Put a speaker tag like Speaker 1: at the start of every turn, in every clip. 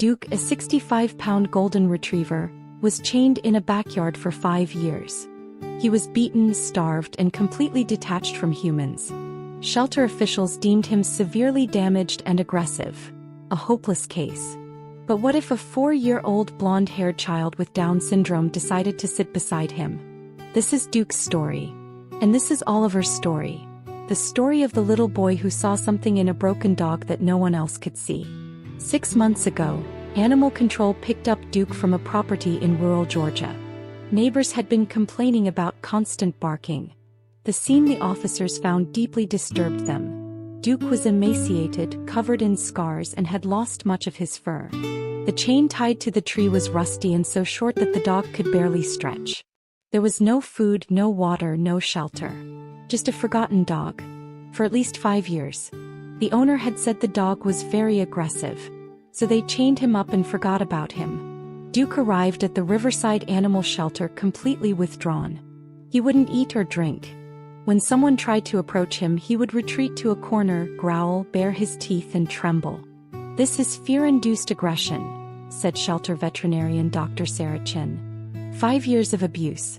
Speaker 1: Duke, a 65-pound golden retriever, was chained in a backyard for 5 years. He was beaten, starved, and completely detached from humans. Shelter officials deemed him severely damaged and aggressive, a hopeless case. But what if a 4-year-old blonde-haired child with Down syndrome decided to sit beside him? This is Duke's story. And this is Oliver's story. The story of the little boy who saw something in a broken dog that no one else could see. 6 months ago, Animal Control picked up Duke from a property in rural Georgia. Neighbors had been complaining about constant barking. The scene the officers found deeply disturbed them. Duke was emaciated, covered in scars, and had lost much of his fur. The chain tied to the tree was rusty and so short that the dog could barely stretch. There was no food, no water, no shelter. Just a forgotten dog. For at least 5 years. The owner had said the dog was very aggressive. So they chained him up and forgot about him. Duke arrived at the Riverside Animal Shelter completely withdrawn. He wouldn't eat or drink. When someone tried to approach him, he would retreat to a corner, growl, bare his teeth, and tremble. "This is fear-induced aggression," said shelter veterinarian Dr. Sarah Chin. 5 years of abuse.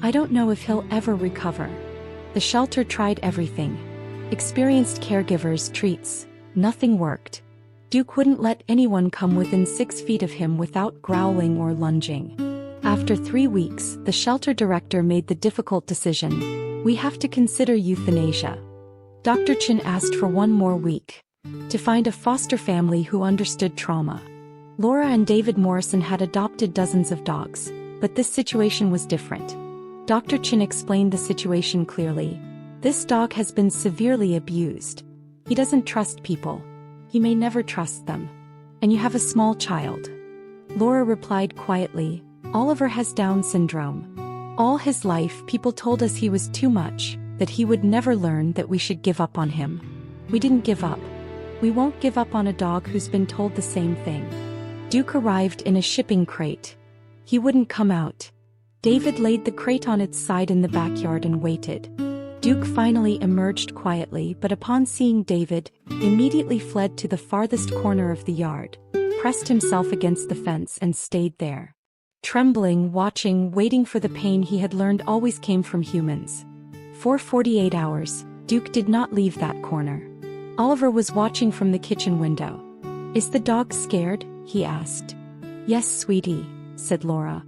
Speaker 1: I don't know if he'll ever recover. The shelter tried everything. Experienced caregivers, treats. Nothing worked. Duke wouldn't let anyone come within 6 feet of him without growling or lunging. After 3 weeks, the shelter director made the difficult decision. We have to consider euthanasia. Dr. Chin asked for 1 more week. To find a foster family who understood trauma. Laura and David Morrison had adopted dozens of dogs, but this situation was different. Dr. Chin explained the situation clearly. This dog has been severely abused. He doesn't trust people. He may never trust them. And you have a small child. Laura replied quietly, Oliver has Down syndrome. All his life people told us he was too much, that he would never learn, that we should give up on him. We didn't give up. We won't give up on a dog who's been told the same thing. Duke arrived in a shipping crate. He wouldn't come out. David laid the crate on its side in the backyard and waited. Duke finally emerged quietly, but upon seeing David, immediately fled to the farthest corner of the yard, pressed himself against the fence and stayed there. Trembling, watching, waiting for the pain he had learned always came from humans. For 48 hours, Duke did not leave that corner. Oliver was watching from the kitchen window. Is the dog scared? He asked. Yes, sweetie, said Laura.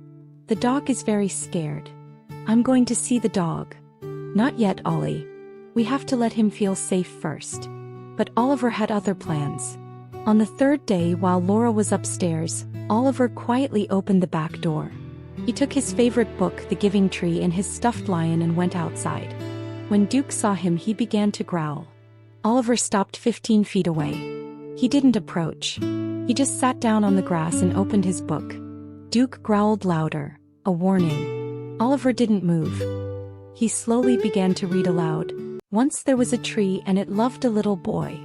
Speaker 1: The dog is very scared. I'm going to see the dog. Not yet, Ollie. We have to let him feel safe first. But Oliver had other plans. On the 3rd day, while Laura was upstairs, Oliver quietly opened the back door. He took his favorite book, The Giving Tree, and his stuffed lion and went outside. When Duke saw him, he began to growl. Oliver stopped 15 feet away. He didn't approach. He just sat down on the grass and opened his book. Duke growled louder, a warning. Oliver didn't move. He slowly began to read aloud. Once there was a tree and it loved a little boy.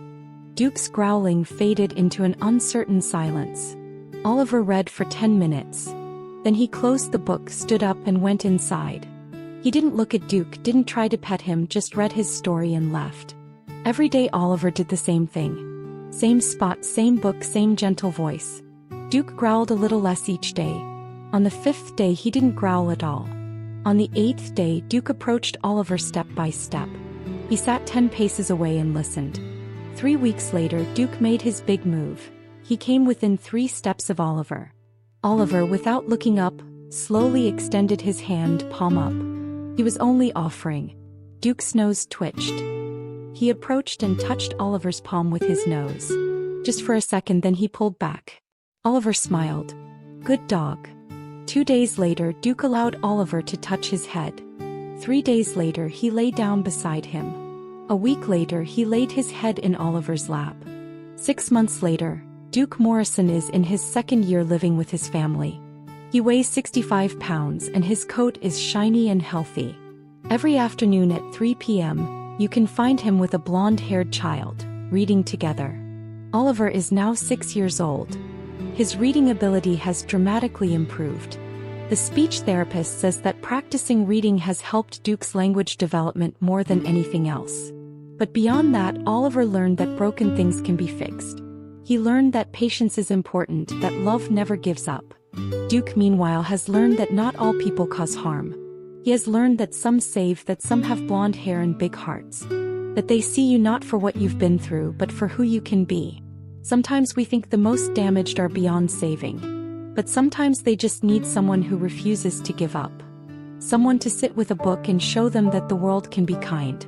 Speaker 1: Duke's growling faded into an uncertain silence. Oliver read for 10 minutes. Then he closed the book, stood up, and went inside. He didn't look at Duke, didn't try to pet him, just read his story and left. Every day Oliver did the same thing. Same spot, same book, same gentle voice. Duke growled a little less each day. On the 5th day he didn't growl at all. On the 8th day, Duke approached Oliver step by step. He sat 10 paces away and listened. 3 weeks later, Duke made his big move. He came within 3 steps of Oliver. Oliver, without looking up, slowly extended his hand, palm up. He was only offering. Duke's nose twitched. He approached and touched Oliver's palm with his nose. Just for a second, then he pulled back. Oliver smiled. Good dog. 2 days later, Duke allowed Oliver to touch his head. 3 days later, he lay down beside him. A week later, he laid his head in Oliver's lap. 6 months later, Duke Morrison is in his 2nd year living with his family. He weighs 65 pounds and his coat is shiny and healthy. Every afternoon at 3 p.m., you can find him with a blonde-haired child, reading together. Oliver is now 6 years old. His reading ability has dramatically improved. The speech therapist says that practicing reading has helped Duke's language development more than anything else. But beyond that, Oliver learned that broken things can be fixed. He learned that patience is important, that love never gives up. Duke, meanwhile, has learned that not all people cause harm. He has learned that some save, that some have blonde hair and big hearts. That they see you not for what you've been through, but for who you can be. Sometimes we think the most damaged are beyond saving. But sometimes they just need someone who refuses to give up. Someone to sit with a book and show them that the world can be kind.